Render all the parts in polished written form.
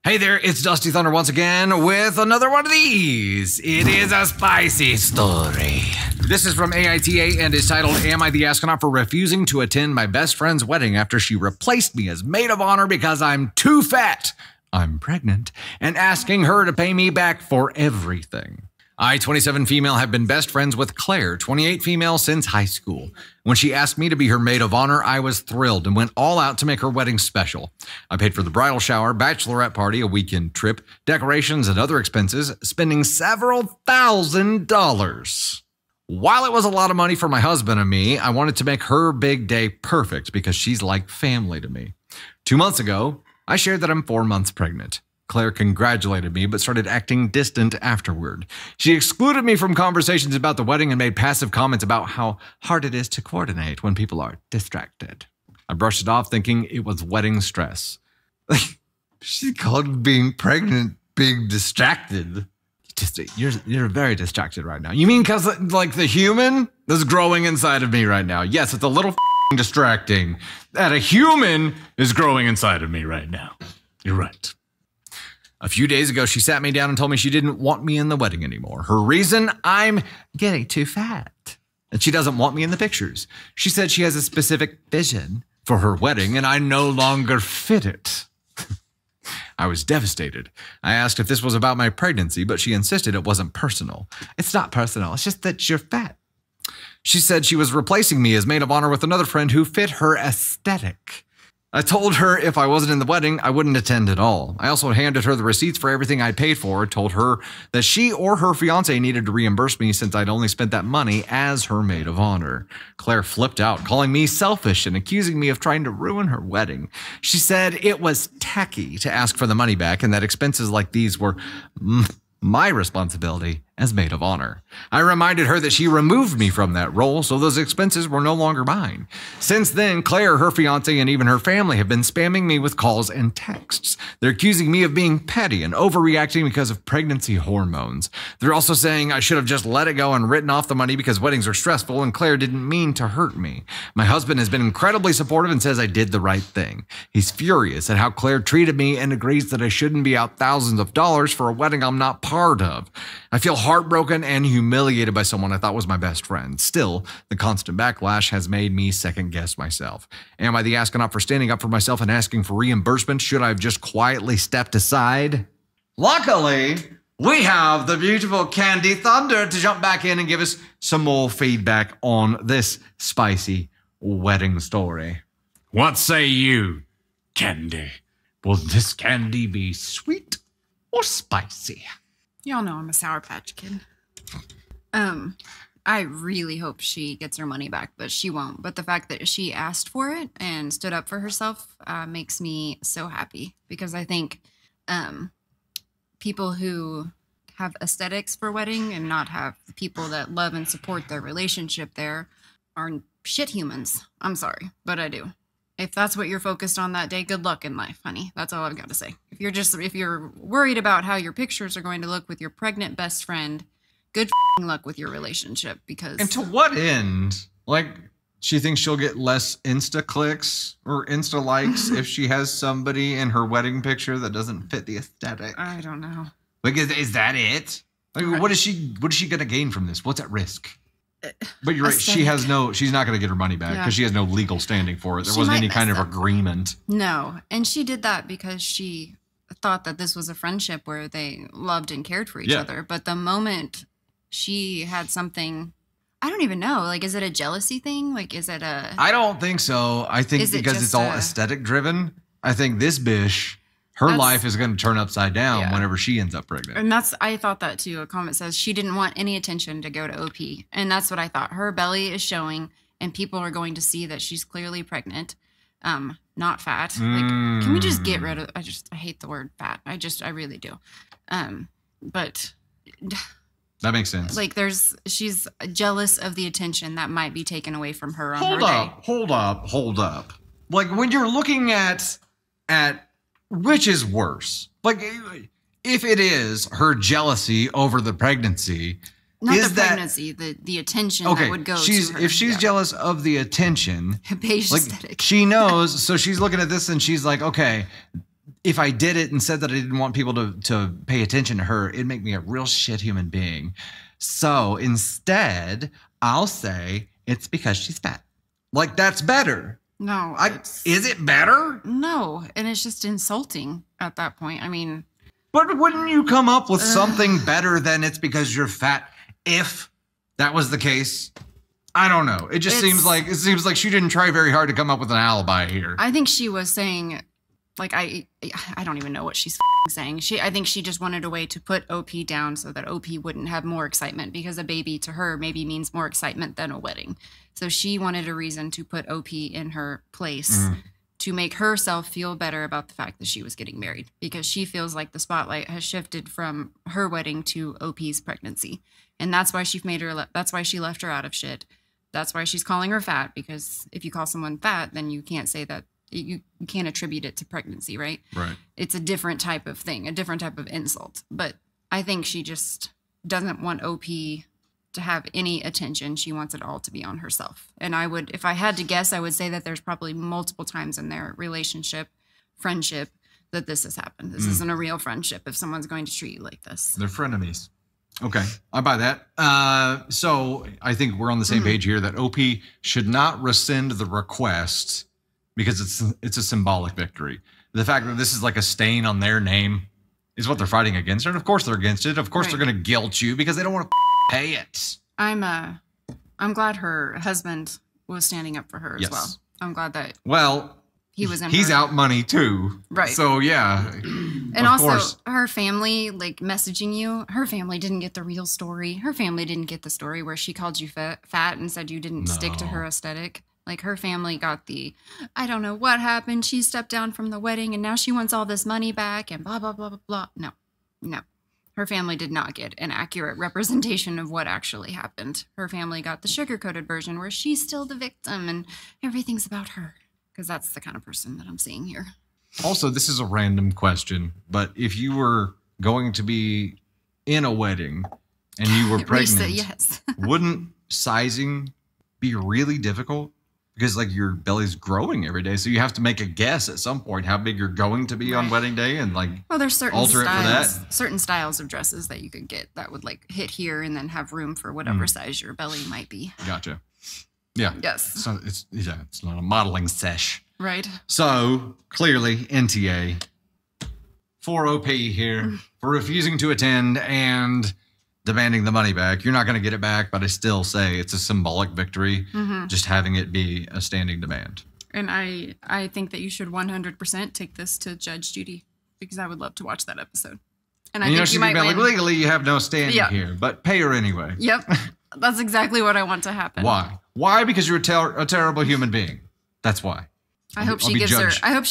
Hey there, it's Dusty Thunder once again with another one of these. It is a spicy story. This is from AITA and is titled, Am I the Astronaut for Refusing to Attend My Best Friend's Wedding After She Replaced Me as Maid of Honor because I'm too fat, I'm pregnant, and asking her to pay me back for everything. I, 27 female, have been best friends with Claire, 28 female, since high school. When she asked me to be her maid of honor, I was thrilled and went all out to make her wedding special. I paid for the bridal shower, bachelorette party, a weekend trip, decorations, and other expenses, spending several $1,000s. While it was a lot of money for my husband and me, I wanted to make her big day perfect because she's like family to me. 2 months ago, I shared that I'm 4 months pregnant. Claire congratulated me, but started acting distant afterward. She excluded me from conversations about the wedding and made passive comments about how hard it is to coordinate when people are distracted. I brushed it off, thinking it was wedding stress. She called being pregnant being distracted. You're very distracted right now. You mean because like the human that's growing inside of me right now? Yes, it's a little distracting that a human is growing inside of me right now. You're right. A few days ago, she sat me down and told me she didn't want me in the wedding anymore. Her reason? I'm getting too fat. And she doesn't want me in the pictures. She said she has a specific vision for her wedding and I no longer fit it. I was devastated. I asked if this was about my pregnancy, but she insisted it wasn't personal. It's not personal. It's just that you're fat. She said she was replacing me as maid of honor with another friend who fit her aesthetic. I told her if I wasn't in the wedding, I wouldn't attend at all. I also handed her the receipts for everything I paid for, told her that she or her fiance needed to reimburse me since I'd only spent that money as her maid of honor. Claire flipped out, calling me selfish and accusing me of trying to ruin her wedding. She said it was tacky to ask for the money back and that expenses like these were my responsibility as maid of honor. I reminded her that she removed me from that role, so those expenses were no longer mine. Since then, Claire, her fiance, and even her family have been spamming me with calls and texts. They're accusing me of being petty and overreacting because of pregnancy hormones. They're also saying I should have just let it go and written off the money because weddings are stressful and Claire didn't mean to hurt me. My husband has been incredibly supportive and says I did the right thing. He's furious at how Claire treated me and agrees that I shouldn't be out thousands of dollars for a wedding I'm not part of. I feel heartbroken and humiliated by someone I thought was my best friend. Still, the constant backlash has made me second guess myself. Am I the astronaut for standing up for myself and asking for reimbursement? Should I have just quietly stepped aside? Luckily, we have the beautiful Candy Thunder to jump back in and give us some more feedback on this spicy wedding story. What say you, Candy? Will this candy be sweet or spicy? Y'all know I'm a Sour Patch Kid. I really hope she gets her money back, but she won't. But the fact that she asked for it and stood up for herself makes me so happy because I think people who have aesthetics for wedding and not have people that love and support their relationship there are shit humans. I'm sorry, but I do. If that's what you're focused on that day, good luck in life, honey. That's all I've got to say. If you're worried about how your pictures are going to look with your pregnant best friend, good luck with your relationship because... And to what end? Like, she thinks she'll get less Insta clicks or Insta likes if she has somebody in her wedding picture that doesn't fit the aesthetic. I don't know. Like, is that it? Like, what is she going to gain from this? What's at risk? But you're right. She's not going to get her money back because she has no legal standing for it. There wasn't any kind of agreement. No. And she did that because she thought that this was a friendship where they loved and cared for each other. But the moment she had something, I don't even know. Like, is it a jealousy thing? Like, is it a... I don't think so. I think because it's all aesthetic driven. I think this bitch... Her life is going to turn upside down whenever she ends up pregnant. And I thought that too. A comment says she didn't want any attention to go to OP. And that's what I thought. Her belly is showing and people are going to see that she's clearly pregnant, not fat. Like, can we just get rid of, I hate the word fat. I really do. But that makes sense. Like she's jealous of the attention that might be taken away from her on her day. Hold up. Like when you're looking at which is worse? Like, if it is her jealousy over the pregnancy, not the pregnancy, the attention that would go to her. If she's jealous of the attention, beige aesthetic. She knows, so she's looking at this and she's like, okay, if I did it and said that I didn't want people to pay attention to her, it'd make me a real shit human being. So instead, I'll say it's because she's fat. Like, that's better. No. Is it better? No. And it's just insulting at that point. I mean. But wouldn't you come up with something better than it's because you're fat if that was the case? I don't know. It seems like she didn't try very hard to come up with an alibi here. I think she was saying, like, I don't even know what she's saying. I think she just wanted a way to put OP down so that OP wouldn't have more excitement, because a baby to her maybe means more excitement than a wedding. So she wanted a reason to put OP in her place to make herself feel better about the fact that she was getting married, because she feels like the spotlight has shifted from her wedding to OP's pregnancy. And that's why that's why she left her out of shit. That's why she's calling her fat, because if you call someone fat, then you can't say that, you can't attribute it to pregnancy, right? Right. It's a different type of thing, a different type of insult. But I think she just doesn't want OP to have any attention. She wants it all to be on herself. And I would, if I had to guess, I would say that there's probably multiple times in their relationship, friendship, that this has happened. This isn't a real friendship if someone's going to treat you like this. They're frenemies. Okay, I buy that. So I think we're on the same page here that OP should not rescind the request because it's a symbolic victory. The fact that this is like a stain on their name is what they're fighting against. And of course they're against it. Of course they're going to guilt you because they don't want to pay it. I'm glad her husband was standing up for her as well. I'm glad that he's out money too. Right. So yeah. And also her family, like, messaging you, her family didn't get the real story. Her family didn't get the story where she called you fat and said you didn't stick to her aesthetic. Like, her family got the, I don't know what happened. She stepped down from the wedding and now she wants all this money back and blah, blah, blah, blah, blah. No. Her family did not get an accurate representation of what actually happened. Her family got the sugar-coated version where she's still the victim and everything's about her. Because that's the kind of person that I'm seeing here. Also, this is a random question, but if you were going to be in a wedding and you were pregnant, yes. wouldn't sizing be really difficult? Because, like, your belly's growing every day, so you have to make a guess at some point how big you're going to be on wedding day, and, like, there's certain alter styles, it for that. Certain styles of dresses that you could get that would, like, hit here and then have room for whatever size your belly might be. Gotcha. Yeah. Yes. So it's not a modeling sesh. Right. So clearly NTA for OP here for refusing to attend and demanding the money back. You're not going to get it back, but I still say it's a symbolic victory, just having it be a standing demand. And I think that you should 100% take this to Judge Judy, because I would love to watch that episode. And I think you might win. Legally, you have no standing here, but pay her anyway. Yep. That's exactly what I want to happen. Why? Why? Because you're a terrible human being. That's why. I hope she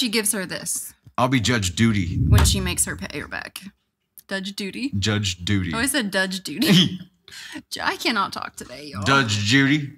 gives her this. I'll be Judge Duty when she makes her pay her back. Judge Duty. Judge Duty. Oh, I said Judge Duty. I cannot talk today, y'all. Judge Judy.